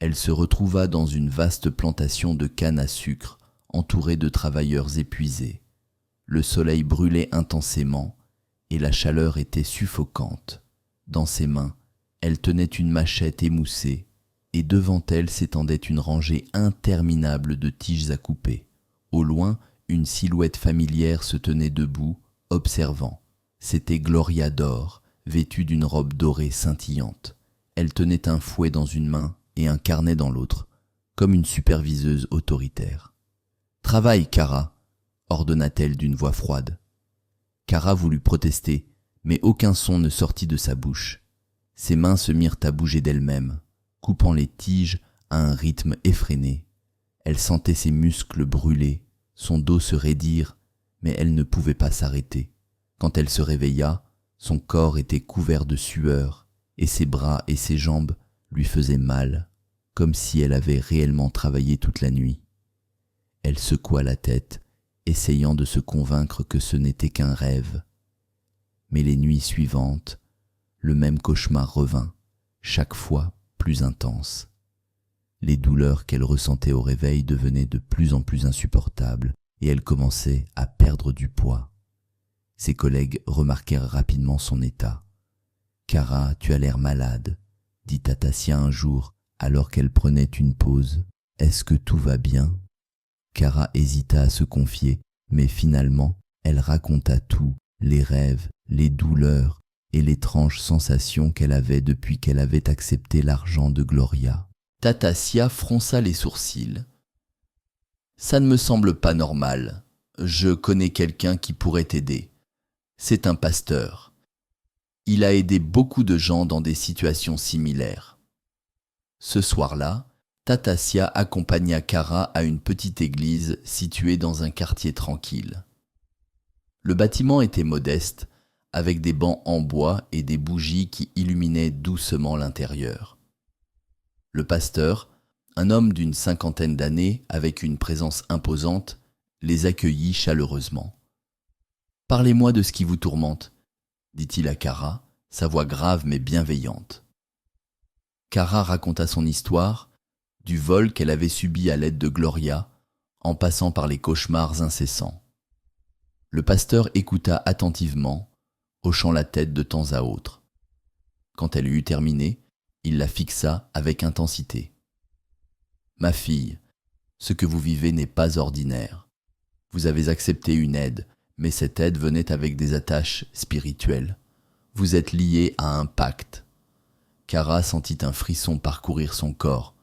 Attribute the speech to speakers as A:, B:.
A: Elle se retrouva dans une vaste plantation de canne à sucre, entourée de travailleurs épuisés. Le soleil brûlait intensément et la chaleur était suffocante. Dans ses mains, elle tenait une machette émoussée et devant elle s'étendait une rangée interminable de tiges à couper. Au loin, une silhouette familière se tenait debout, observant. C'était Gloria d'or, vêtue d'une robe dorée scintillante. Elle tenait un fouet dans une main et un carnet dans l'autre, comme une superviseuse autoritaire. « Travaille, Kara !» ordonna-t-elle d'une voix froide. Kara voulut protester, mais aucun son ne sortit de sa bouche. Ses mains se mirent à bouger d'elles-mêmes, coupant les tiges à un rythme effréné. Elle sentait ses muscles brûler, son dos se raidir, mais elle ne pouvait pas s'arrêter. Quand elle se réveilla, son corps était couvert de sueur, et ses bras et ses jambes lui faisaient mal, comme si elle avait réellement travaillé toute la nuit. Elle secoua la tête, essayant de se convaincre que ce n'était qu'un rêve. Mais les nuits suivantes, le même cauchemar revint, chaque fois plus intense. Les douleurs qu'elle ressentait au réveil devenaient de plus en plus insupportables et elle commençait à perdre du poids. Ses collègues remarquèrent rapidement son état. « Kara, tu as l'air malade », dit Tatassia un jour alors qu'elle prenait une pause. « Est-ce que tout va bien ?» Kara hésita à se confier, mais finalement, elle raconta tout, les rêves, les douleurs et l'étrange sensation qu'elle avait depuis qu'elle avait accepté l'argent de Gloria. Tatassia fronça les sourcils. « Ça ne me semble pas normal. Je connais quelqu'un qui pourrait t'aider. C'est un pasteur. Il a aidé beaucoup de gens dans des situations similaires. » Ce soir-là, Tatassia accompagna Kara à une petite église située dans un quartier tranquille. Le bâtiment était modeste, avec des bancs en bois et des bougies qui illuminaient doucement l'intérieur. Le pasteur, un homme d'une 50aine d'années avec une présence imposante, les accueillit chaleureusement. « Parlez-moi de ce qui vous tourmente », dit-il à Kara, sa voix grave mais bienveillante. Kara raconta son histoire, du vol qu'elle avait subi à l'aide de Gloria, en passant par les cauchemars incessants. Le pasteur écouta attentivement, hochant la tête de temps à autre. Quand elle eut terminé, il la fixa avec intensité. « Ma fille, ce que vous vivez n'est pas ordinaire. Vous avez accepté une aide, mais cette aide venait avec des attaches spirituelles. Vous êtes liée à un pacte. » Kara sentit un frisson parcourir son corps,